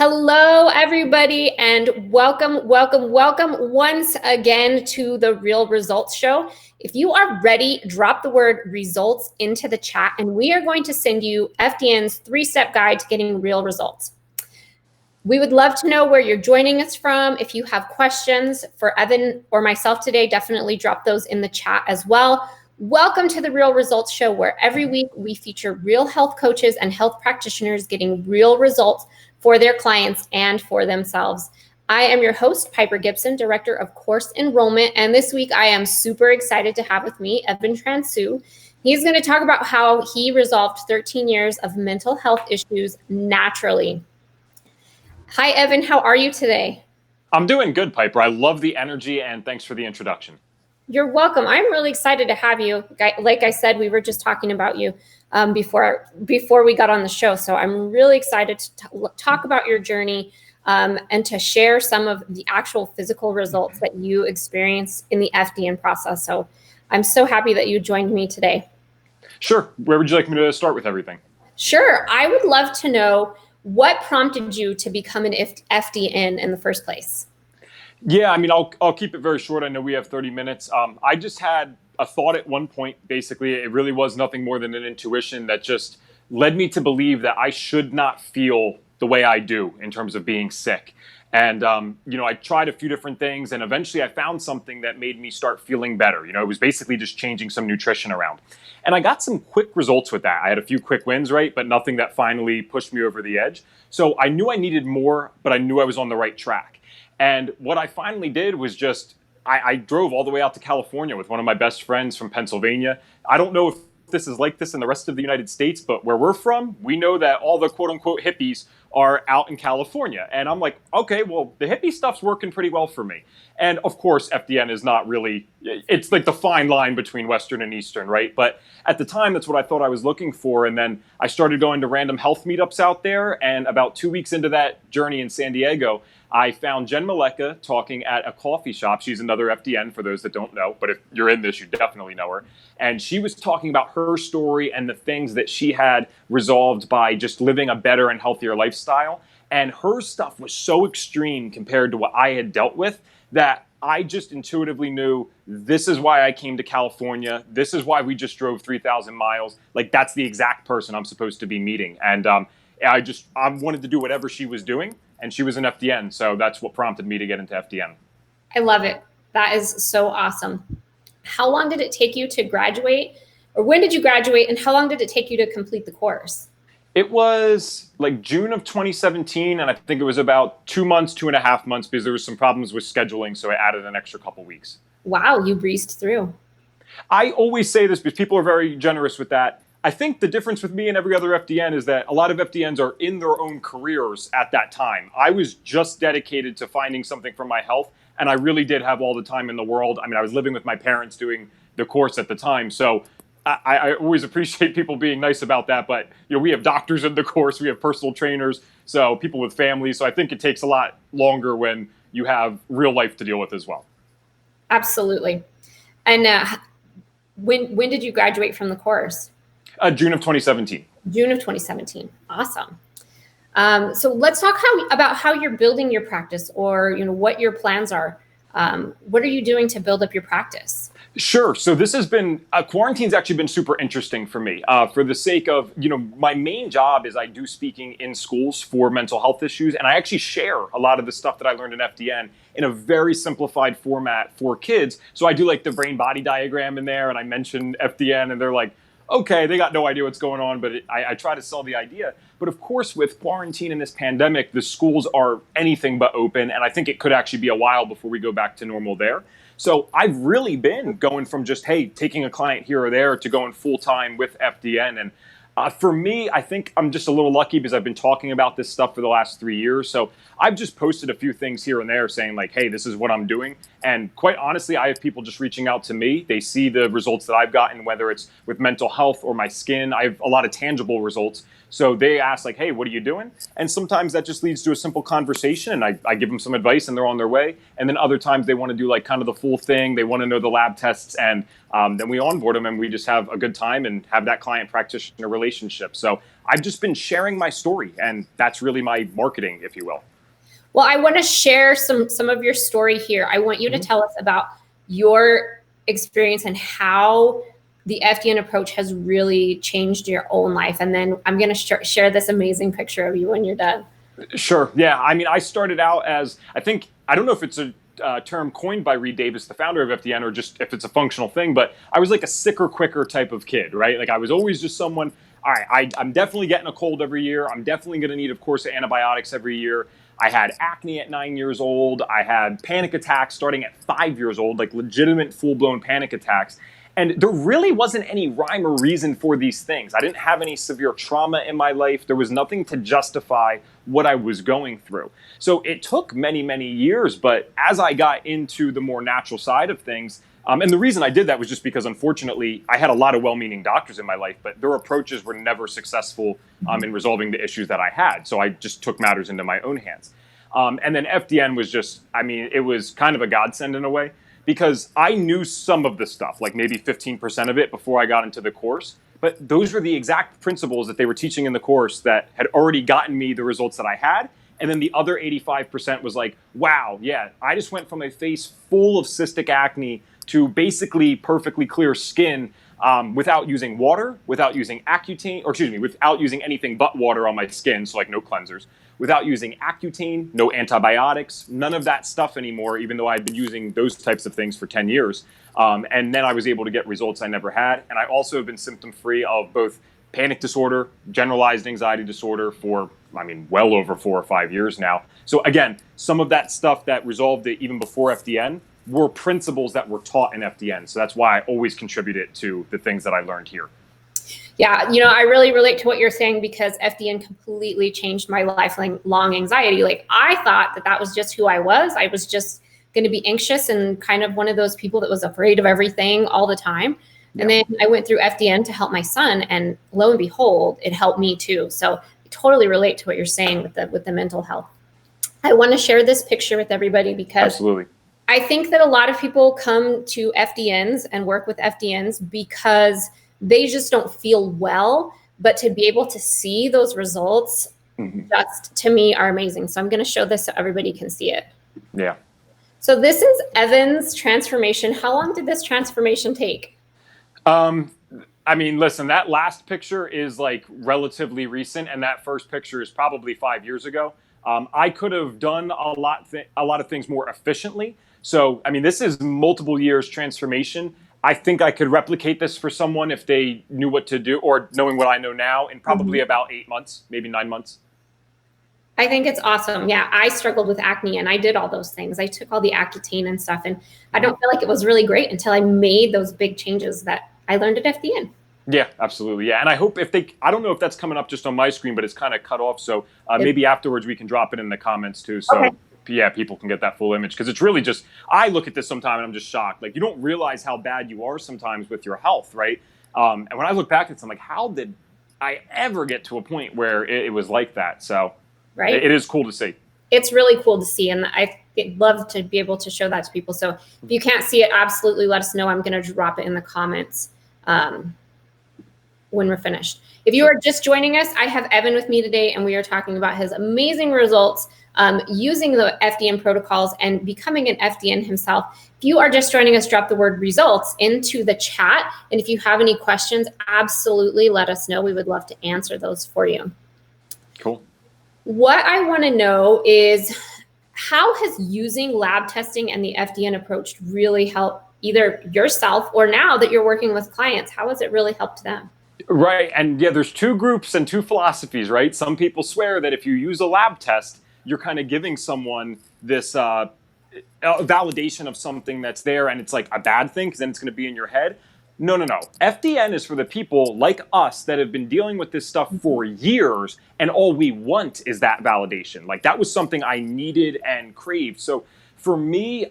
Hello, everybody, and welcome once again to the Real Results Show. If you are ready, drop the word results into the chat, and we are going to send you FDN's 3-step guide to getting real results. We would love to know where you're joining us from. If you have questions for Evan or myself today, definitely drop those in the chat as well. Welcome to the Real Results Show, where every week we feature real health coaches and health practitioners getting real results for their clients and for themselves. I am your host, Piper Gibson, Director of Course Enrollment, and this week I am super excited to have with me Evan Transue. He's going to talk about how he resolved 13 years of mental health issues naturally. Hi, Evan. How are you today? I'm doing good, Piper. I love the energy, and thanks for the introduction. You're welcome. I'm really excited to have you. Like I said, we were just talking about you before we got on the show. So I'm really excited to talk about your journey and to share some of the actual physical results that you experienced in the FDN process. So I'm so happy that you joined me today. Sure. Where would you like me to start with everything? Sure. I would love to know what prompted you to become an FDN in the first place. Yeah, I mean, I'll keep it very short. I know we have 30 minutes. I just had a thought at one point. Basically, it really was nothing more than an intuition that just led me to believe that I should not feel the way I do in terms of being sick. And, I tried a few different things, and eventually I found something that made me start feeling better. It was basically just changing some nutrition around. And I got some quick results with that. I had a few quick wins, right? But nothing that finally pushed me over the edge. So I knew I needed more, but I knew I was on the right track. And what I finally did was just, I drove all the way out to California with one of my best friends from Pennsylvania. I don't know if this is like this in the rest of the United States, but where we're from, we know that all the quote unquote hippies are out in California. And I'm like, okay, well, the hippie stuff's working pretty well for me. And of course, FDN is not really, it's like the fine line between Western and Eastern, right? But at the time, that's what I thought I was looking for. And then I started going to random health meetups out there. And about 2 weeks into that journey in San Diego, I found Jen Maleka talking at a coffee shop. She's another FDN for those that don't know, but if you're in this, you definitely know her. And she was talking about her story and the things that she had resolved by just living a better and healthier lifestyle. And her stuff was so extreme compared to what I had dealt with that I just intuitively knew this is why I came to California. This is why we just drove 3,000 miles. Like, that's the exact person I'm supposed to be meeting. And I wanted to do whatever she was doing. And she was an FDN, so that's what prompted me to get into FDN. I love it. That is so awesome. How long did it take you to graduate? Or when did you graduate, and how long did it take you to complete the course? It was like June of 2017, and I think it was about 2.5 months, because there was some problems with scheduling, so I added an extra couple weeks. Wow, you breezed through. I always say this because people are very generous with that. I think the difference with me and every other FDN is that a lot of FDNs are in their own careers at that time. I was just dedicated to finding something for my health, and I really did have all the time in the world. I mean, I was living with my parents doing the course at the time, so I always appreciate people being nice about that. But we have doctors in the course, we have personal trainers, so people with families. So I think it takes a lot longer when you have real life to deal with as well. Absolutely. And when did you graduate from the course? June of 2017. June of 2017. Awesome. So let's talk about how you're building your practice, or what your plans are. What are you doing to build up your practice? Sure. So this has been, quarantine's actually been super interesting for me for the sake of, my main job is I do speaking in schools for mental health issues. And I actually share a lot of the stuff that I learned in FDN in a very simplified format for kids. So I do like the brain body diagram in there, and I mention FDN, and they're like, okay, they got no idea what's going on, but I try to sell the idea. But of course, with quarantine and this pandemic, the schools are anything but open, and I think it could actually be a while before we go back to normal there. So I've really been going from just, hey, taking a client here or there to going full-time with FDN. And for me, I think I'm just a little lucky because I've been talking about this stuff for the last 3 years. So I've just posted a few things here and there saying like, hey, this is what I'm doing. And quite honestly, I have people just reaching out to me. They see the results that I've gotten, whether it's with mental health or my skin. I have a lot of tangible results. So they ask like, hey, what are you doing? And sometimes that just leads to a simple conversation, and I give them some advice and they're on their way. And then other times they want to do like kind of the full thing. They want to know the lab tests, and then we onboard them and we just have a good time and have that client practitioner relationship. So I've just been sharing my story, and that's really my marketing, if you will. Well, I want to share some of your story here. I want you to tell us about your experience and how the FDN approach has really changed your own life. And then I'm going to share this amazing picture of you when you're done. Sure. Yeah. I mean, I started out as, I don't know if it's a term coined by Reed Davis, the founder of FDN, or just if it's a functional thing, but I was like a sicker, quicker type of kid, right? Like I was always just someone, all right, I'm definitely getting a cold every year. I'm definitely going to need, of course, antibiotics every year. I had acne at 9 years old. I had panic attacks starting at 5 years old, like legitimate full-blown panic attacks. And there really wasn't any rhyme or reason for these things. I didn't have any severe trauma in my life. There was nothing to justify what I was going through. So it took many, many years. But as I got into the more natural side of things, and the reason I did that was just because, unfortunately, I had a lot of well-meaning doctors in my life, but their approaches were never successful in resolving the issues that I had. So I just took matters into my own hands. And then FDN was just, I mean, it was kind of a godsend in a way, because I knew some of the stuff, like maybe 15% of it before I got into the course. But those were the exact principles that they were teaching in the course that had already gotten me the results that I had. And then the other 85% was like, wow, yeah, I just went from a face full of cystic acne to basically perfectly clear skin without using water, without using Accutane, or excuse me, without using anything but water on my skin, so like no cleansers, without using Accutane, no antibiotics, none of that stuff anymore, even though I'd been using those types of things for 10 years. And then I was able to get results I never had. And I also have been symptom-free of both panic disorder, generalized anxiety disorder for, I mean, well over 4 or 5 years now. So again, some of that stuff that resolved it even before FDN were principles that were taught in FDN. So that's why I always contributed to the things that I learned here. Yeah, you know, I really relate to what you're saying because FDN completely changed my lifelong anxiety. Like I thought that was just who I was. I was just going to be anxious and kind of one of those people that was afraid of everything all the time. And then I went through FDN to help my son, and lo and behold, it helped me too. So I totally relate to what you're saying with the mental health. I want to share this picture with everybody because absolutely, I think that a lot of people come to FDNs and work with FDNs because they just don't feel well, but to be able to see those results, just to me are amazing. So I'm going to show this so everybody can see it. Yeah. So this is Evan's transformation. How long did this transformation take? I mean, listen, that last picture is like relatively recent, and that first picture is probably 5 years ago. I could have done a lot of things more efficiently. So, I mean, this is multiple years transformation. I think I could replicate this for someone if they knew what to do, or knowing what I know now, in probably about 8 months, maybe 9 months. I think it's awesome. Yeah, I struggled with acne and I did all those things. I took all the Accutane and stuff, and I don't feel like it was really great until I made those big changes that I learned at FDN. Yeah, absolutely. Yeah. And I hope I don't know if that's coming up just on my screen, but it's kind of cut off. So maybe afterwards we can drop it in the comments too. So yeah, people can get that full image, because it's really just, I look at this sometime and I'm just shocked. Like you don't realize how bad you are sometimes with your health, right? And when I look back at this, I'm like, how did I ever get to a point where it was like that? So it is cool to see. It's really cool to see. And I'd love to be able to show that to people. So if you can't see it, absolutely let us know. I'm going to drop it in the comments when we're finished. If you are just joining us, I have Evan with me today, and we are talking about his amazing results using the FDN protocols and becoming an FDN himself. If you are just joining us, drop the word results into the chat. And if you have any questions, absolutely let us know. We would love to answer those for you. Cool. What I want to know is, how has using lab testing and the FDN approach really helped either yourself or now that you're working with clients? How has it really helped them? Right. And yeah, there's two groups and two philosophies, right? Some people swear that if you use a lab test, you're kind of giving someone this validation of something that's there, and it's like a bad thing because then it's going to be in your head. No. FDN is for the people like us that have been dealing with this stuff for years, and all we want is that validation. Like that was something I needed and craved. So for me,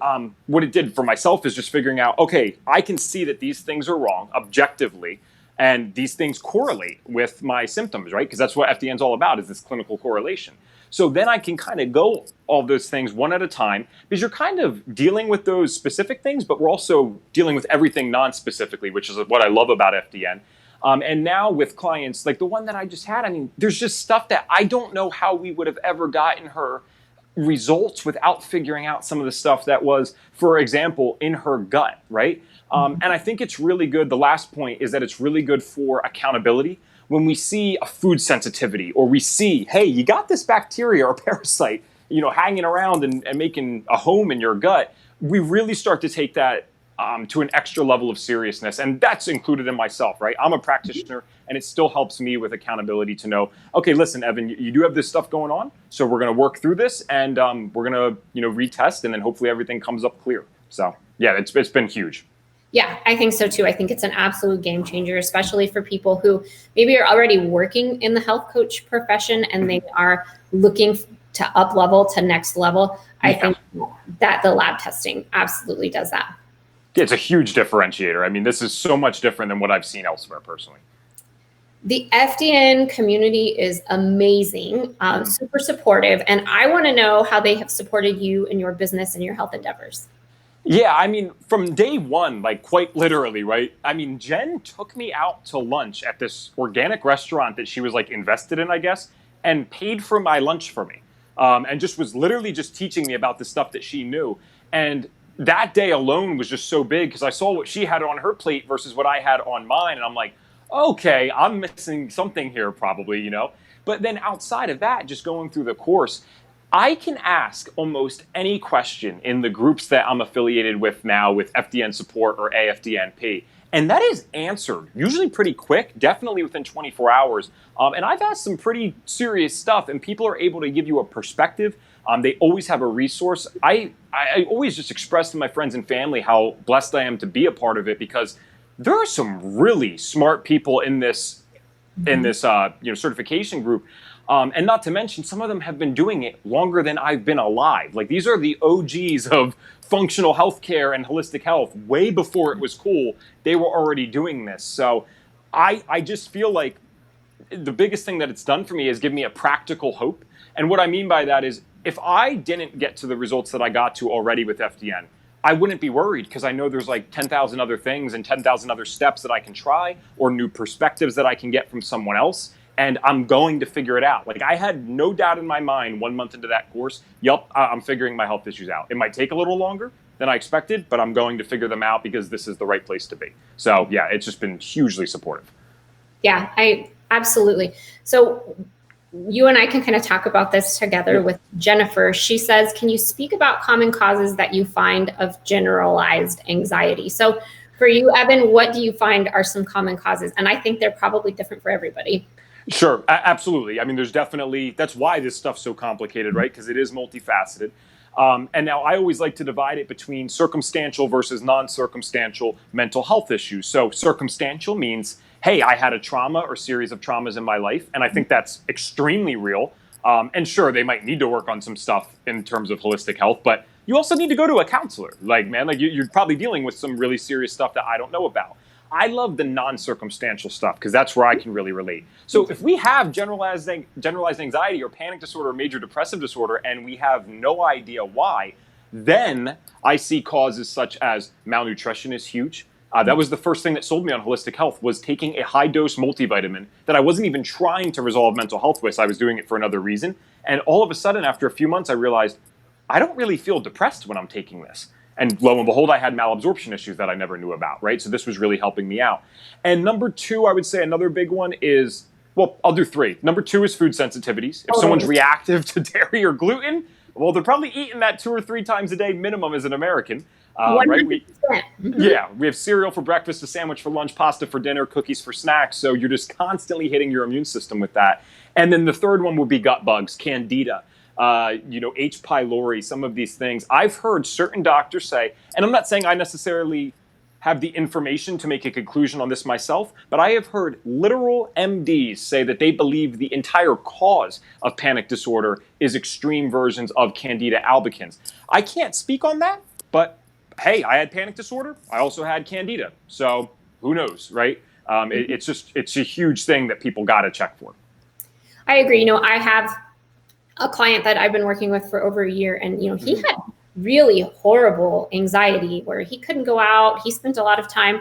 what it did for myself is just figuring out, okay, I can see that these things are wrong objectively, and these things correlate with my symptoms, right? Because that's what FDN is all about, is this clinical correlation. So then I can kind of go all those things one at a time, because you're kind of dealing with those specific things, but we're also dealing with everything non-specifically, which is what I love about FDN. And now with clients like the one that I just had, I mean, there's just stuff that I don't know how we would have ever gotten her results without figuring out some of the stuff that was, for example, in her gut, right? And I think it's really good. The last point is that it's really good for accountability. When we see a food sensitivity, or we see, hey, you got this bacteria or parasite, hanging around and making a home in your gut, we really start to take that to an extra level of seriousness. And that's included in myself, right? I'm a practitioner, and it still helps me with accountability to know, okay, listen, Evan, you do have this stuff going on. So we're going to work through this, and we're going to, retest, and then hopefully everything comes up clear. So yeah, it's been huge. Yeah, I think so too. I think it's an absolute game changer, especially for people who maybe are already working in the health coach profession and they are looking to up level to next level. I think that the lab testing absolutely does that. It's a huge differentiator. I mean, this is so much different than what I've seen elsewhere personally. The FDN community is amazing, super supportive, and I want to know how they have supported you in your business and your health endeavors. Yeah, I mean, from day one, like quite literally, right? I mean, Jen took me out to lunch at this organic restaurant that she was like invested in, I guess, and paid for my lunch for me. And just was literally just teaching me about the stuff that she knew. And that day alone was just so big because I saw what she had on her plate versus what I had on mine. And I'm like, okay, I'm missing something here probably, But then outside of that, just going through the course, I can ask almost any question in the groups that I'm affiliated with now with FDN support or AFDN-P. And that is answered usually pretty quick, definitely within 24 hours. And I've asked some pretty serious stuff, and people are able to give you a perspective. They always have a resource. I always just express to my friends and family how blessed I am to be a part of it, because there are some really smart people in this certification group. And not to mention, some of them have been doing it longer than I've been alive. Like, these are the OGs of functional healthcare and holistic health. Way before it was cool, they were already doing this. So I just feel like the biggest thing that it's done for me is give me a practical hope. And what I mean by that is, if I didn't get to the results that I got to already with FDN, I wouldn't be worried, because I know there's like 10,000 other things and 10,000 other steps that I can try, or new perspectives that I can get from someone else. And I'm going to figure it out. Like, I had no doubt in my mind 1 month into that course, I'm figuring my health issues out. It might take a little longer than I expected, but I'm going to figure them out because this is the right place to be. So yeah, it's just been hugely supportive. Yeah, I absolutely. So you and I can kind of talk about this together with Jennifer. She says, can you speak about common causes that you find of generalized anxiety? So for you, Evan, what do you find are some common causes? And I think they're probably different for everybody. Sure, absolutely. I mean, there's definitely, that's why this stuff's so complicated, right? Because it is multifaceted. And now I always like to divide it between circumstantial versus non-circumstantial mental health issues. So circumstantial means, hey, I had a trauma or series of traumas in my life, and I think that's extremely real. And sure, they might need to work on some stuff in terms of holistic health, but you also need to go to a counselor. Like, man, like you're probably dealing with some really serious stuff that I don't know about. I love the non-circumstantial stuff because that's where I can really relate. So if we have generalized anxiety or panic disorder or major depressive disorder and we have no idea why, then I see causes such as malnutrition is huge. That was the first thing that sold me on holistic health, was taking a high-dose multivitamin that I wasn't even trying to resolve mental health with. I was doing it for another reason. And all of a sudden, after a few months, I realized I don't really feel depressed when I'm taking this. And lo and behold, I had malabsorption issues that I never knew about, right? So this was really helping me out. And number two, I would say another big one is, well, I'll do three. Number two is food sensitivities. If someone's reactive to dairy or gluten, well, they're probably eating that 2 or 3 times a day minimum as an American, right? We have cereal for breakfast, a sandwich for lunch, pasta for dinner, cookies for snacks. So you're just constantly hitting your immune system with that. And then the third one would be gut bugs, candida. H. pylori, some of these things. I've heard certain doctors say, and I'm not saying I necessarily have the information to make a conclusion on this myself, but I have heard literal MDs say that they believe the entire cause of panic disorder is extreme versions of Candida albicans. I can't speak on that, but hey, I had panic disorder. I also had Candida. So who knows, right? It's a huge thing that people got to check for. I agree. I have a client that I've been working with for over a year, and he had really horrible anxiety where he couldn't go out. He spent a lot of time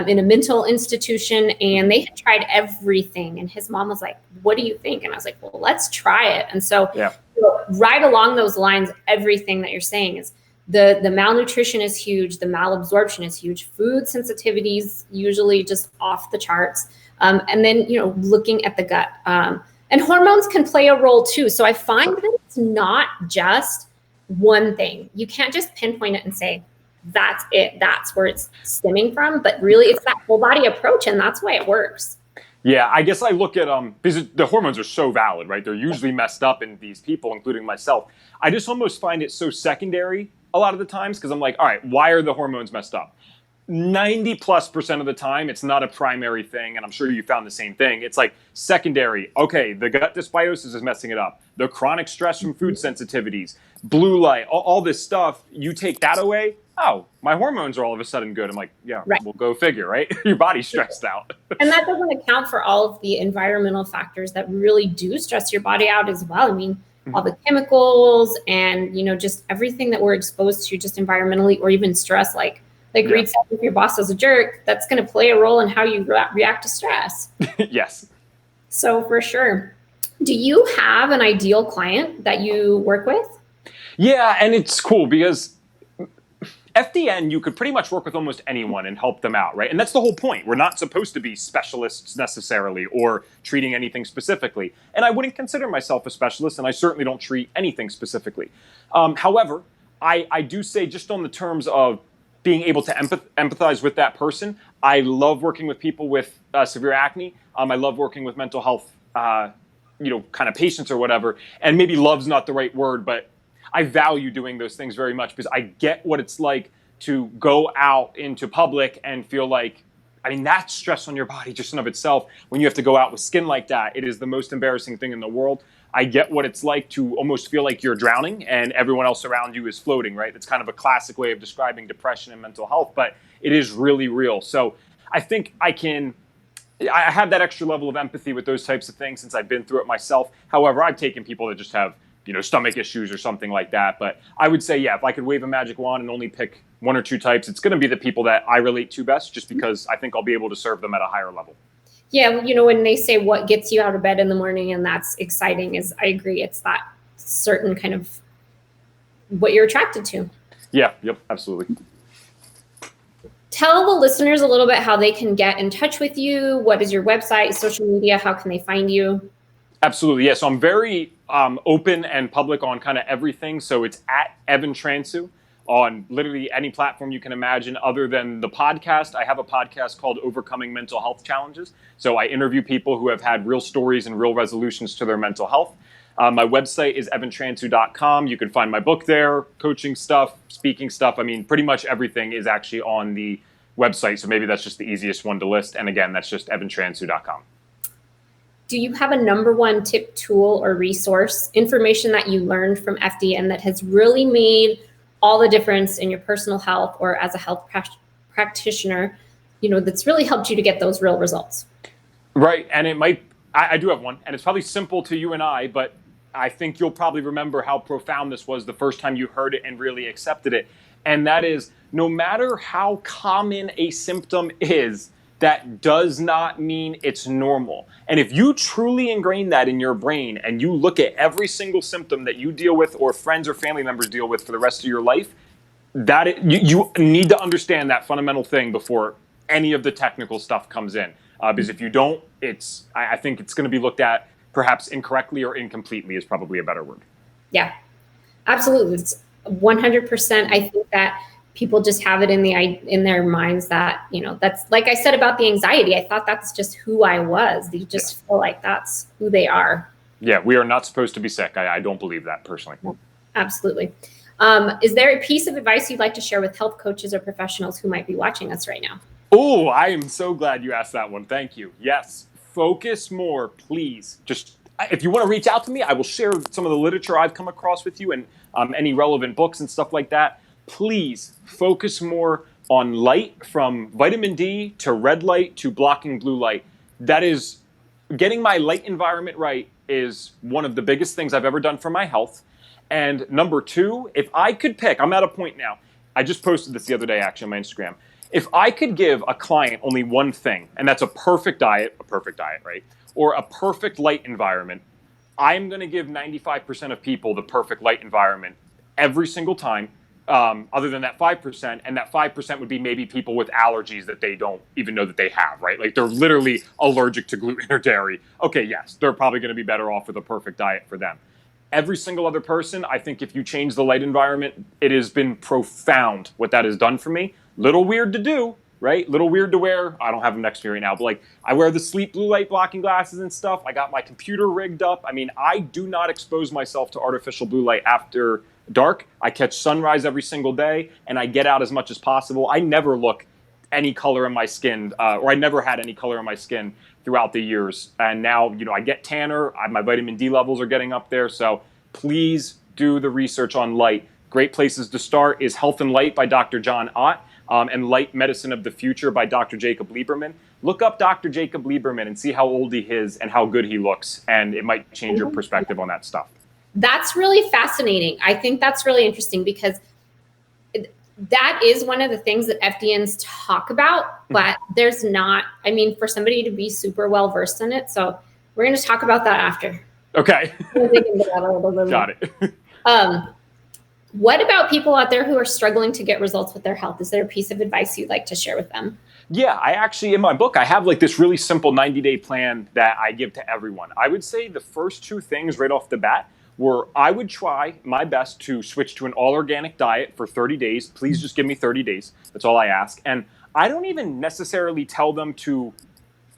in a mental institution, and they had tried everything. And his mom was like, "What do you think?" And I was like, "Well, let's try it." And so right along those lines, everything that you're saying is the malnutrition is huge. The malabsorption is huge. Food sensitivities usually just off the charts. And then, looking at the gut. And hormones can play a role too. So I find that it's not just one thing. You can't just pinpoint it and say, that's it. That's where it's stemming from. But really, it's that whole body approach, and that's why it works. Yeah, I guess I look at because the hormones are so valid, right? They're usually messed up in these people, including myself. I just almost find it so secondary a lot of the times because I'm like, all right, why are the hormones messed up? 90+% of the time, it's not a primary thing, and I'm sure you found the same thing. It's like secondary. Okay, the gut dysbiosis is messing it up. The chronic stress from food sensitivities, blue light, all this stuff. You take that away, oh, my hormones are all of a sudden good. I'm like, yeah, right. We'll go figure, right? Your body's stressed out. And that doesn't account for all of the environmental factors that really do stress your body out as well. I mean, all the chemicals and, just everything that we're exposed to just environmentally, or even stress, like Reed said, if your boss is a jerk, that's going to play a role in how you react to stress. Yes. So for sure. Do you have an ideal client that you work with? Yeah, and it's cool because FDN, you could pretty much work with almost anyone and help them out, right? And that's the whole point. We're not supposed to be specialists necessarily or treating anything specifically. And I wouldn't consider myself a specialist, and I certainly don't treat anything specifically. However, I do say, just on the terms of being able to empathize with that person, I love working with people with severe acne. I love working with mental health, kind of patients or whatever. And maybe love's not the right word, but I value doing those things very much because I get what it's like to go out into public and feel like, that's stress on your body just in of itself. When you have to go out with skin like that, it is the most embarrassing thing in the world. I get what it's like to almost feel like you're drowning and everyone else around you is floating, right? It's kind of a classic way of describing depression and mental health, but it is really real. So I think I have that extra level of empathy with those types of things since I've been through it myself. However, I've taken people that just have, stomach issues or something like that. But I would say, if I could wave a magic wand and only pick one or two types, it's going to be the people that I relate to best, just because I think I'll be able to serve them at a higher level. Yeah, when they say what gets you out of bed in the morning and that's exciting, I agree. It's that certain kind of what you're attracted to. Yeah, yep, absolutely. Tell the listeners a little bit how they can get in touch with you. What is your website, social media? How can they find you? Absolutely, yeah. So I'm very open and public on kind of everything. So it's at Evan Transue on literally any platform you can imagine other than the podcast. I have a podcast called Overcoming Mental Health Challenges. So I interview people who have had real stories and real resolutions to their mental health. My website is evantransue.com. You can find my book there, coaching stuff, speaking stuff. Pretty much everything is actually on the website. So maybe that's just the easiest one to list. And again, that's just evantransue.com. Do you have a number one tip, tool, or resource, information that you learned from FDN that has really made all the difference in your personal health or as a health practitioner, that's really helped you to get those real results? Right. And I do have one, and it's probably simple to you and I, but I think you'll probably remember how profound this was the first time you heard it and really accepted it. And that is, no matter how common a symptom is, that does not mean it's normal. And if you truly ingrain that in your brain and you look at every single symptom that you deal with or friends or family members deal with for the rest of your life, you need to understand that fundamental thing before any of the technical stuff comes in. Because if you don't, I think it's going to be looked at perhaps incorrectly or incompletely is probably a better word. Yeah, absolutely. It's 100%. I think that people just have it in their minds that, that's like I said about the anxiety. I thought that's just who I was. They just feel like that's who they are. Yeah, we are not supposed to be sick. I don't believe that personally. No, absolutely. Is there a piece of advice you'd like to share with health coaches or professionals who might be watching us right now? Oh, I am so glad you asked that one. Thank you. Yes, focus more, please. Just if you want to reach out to me, I will share some of the literature I've come across with you and any relevant books and stuff like that. Please focus more on light, from vitamin D to red light to blocking blue light. That is, getting my light environment right is one of the biggest things I've ever done for my health. And number two, if I could pick, I'm at a point now, I just posted this the other day actually on my Instagram. If I could give a client only one thing, and that's a perfect diet, right? Or a perfect light environment, I'm going to give 95% of people the perfect light environment every single time, other than that 5%. And that 5% would be maybe people with allergies that they don't even know that they have, right? Like they're literally allergic to gluten or dairy. Okay, yes, they're probably going to be better off with a perfect diet for them. Every single other person, I think if you change the light environment, it has been profound what that has done for me. Little weird to do, right? Little weird to wear. I don't have them next to me right now, but like I wear the sleep blue light blocking glasses and stuff. I got my computer rigged up. I mean, I do not expose myself to artificial blue light after dark. I catch sunrise every single day and I get out as much as possible. I never look any color in my skin, or I never had any color in my skin throughout the years. And now, I get tanner. My vitamin D levels are getting up there. So please do the research on light. Great places to start is Health and Light by Dr. John Ott, and Light Medicine of the Future by Dr. Jacob Lieberman. Look up Dr. Jacob Lieberman and see how old he is and how good he looks. And it might change your perspective on that stuff. That's really fascinating. I think that's really interesting because that is one of the things that FDNs talk about, but there's not, for somebody to be super well versed in it. So we're going to talk about that after. Okay. Got it. What about people out there who are struggling to get results with their health? Is there a piece of advice you'd like to share with them? Yeah, I actually, in my book, I have like this really simple 90-day plan that I give to everyone. I would say the first two things right off the bat were I would try my best to switch to an all-organic diet for 30 days. Please just give me 30 days. That's all I ask. And I don't even necessarily tell them to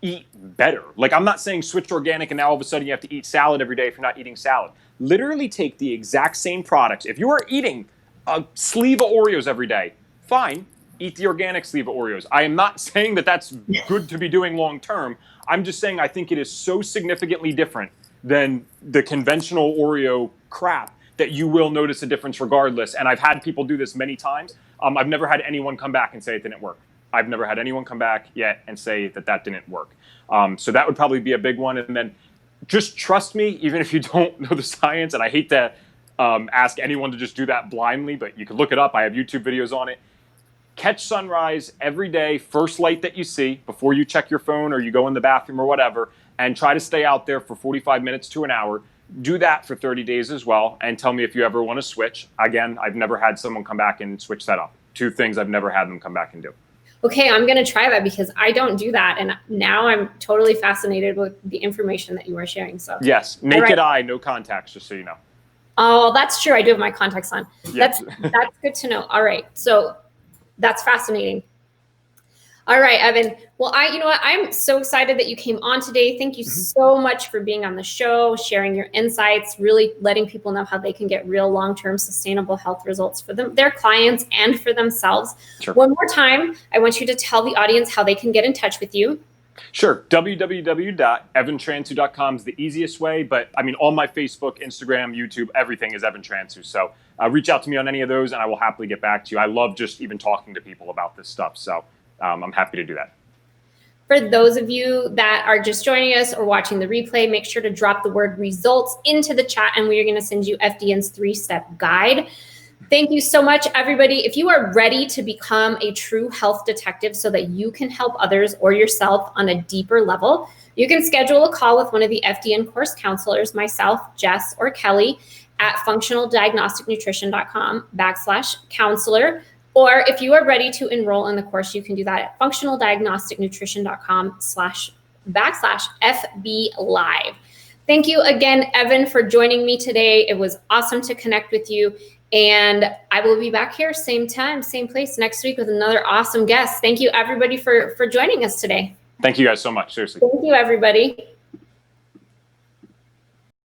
eat better. Like I'm not saying switch to organic and now all of a sudden you have to eat salad every day if you're not eating salad. Literally take the exact same products. If you are eating a sleeve of Oreos every day, fine, eat the organic sleeve of Oreos. I am not saying that that's good to be doing long term. I'm just saying I think it is so significantly different than the conventional Oreo crap that you will notice a difference regardless. And I've had people do this many times. I've never had anyone come back and say it didn't work. I've never had anyone come back yet and say that that didn't work. So that would probably be a big one. And then just trust me, even if you don't know the science, and I hate to ask anyone to just do that blindly, but you can look it up. I have YouTube videos on it. Catch sunrise every day, first light that you see before you check your phone or you go in the bathroom or whatever, and try to stay out there for 45 minutes to an hour. Do that for 30 days as well, and tell me if you ever want to switch. Again, I've never had someone come back and switch that up. Two things I've never had them come back and do. Okay, I'm going to try that because I don't do that. And now I'm totally fascinated with the information that you are sharing. So yes, naked eye, no contacts, just so you know. Oh, that's true. I do have my contacts on. Yes. That's good to know. All right. So that's fascinating. All right, Evan. Well, you know what? I'm so excited that you came on today. Thank you so much for being on the show, sharing your insights, really letting people know how they can get real long-term sustainable health results for their clients and for themselves. Sure. One more time, I want you to tell the audience how they can get in touch with you. Sure. www.evantransue.com is the easiest way, but all my Facebook, Instagram, YouTube, everything is Evan Transue. So reach out to me on any of those and I will happily get back to you. I love just even talking to people about this stuff. So I'm happy to do that. For those of you that are just joining us or watching the replay, make sure to drop the word results into the chat and we are going to send you FDN's 3-step guide. Thank you so much, everybody. If you are ready to become a true health detective so that you can help others or yourself on a deeper level, you can schedule a call with one of the FDN course counselors, myself, Jess, or Kelly at functionaldiagnosticnutrition.com/counselor. Or if you are ready to enroll in the course, you can do that at functionaldiagnosticnutrition.com/FB Live. Thank you again, Evan, for joining me today. It was awesome to connect with you. And I will be back here same time, same place next week with another awesome guest. Thank you, everybody, for joining us today. Thank you guys so much. Seriously. Thank you, everybody.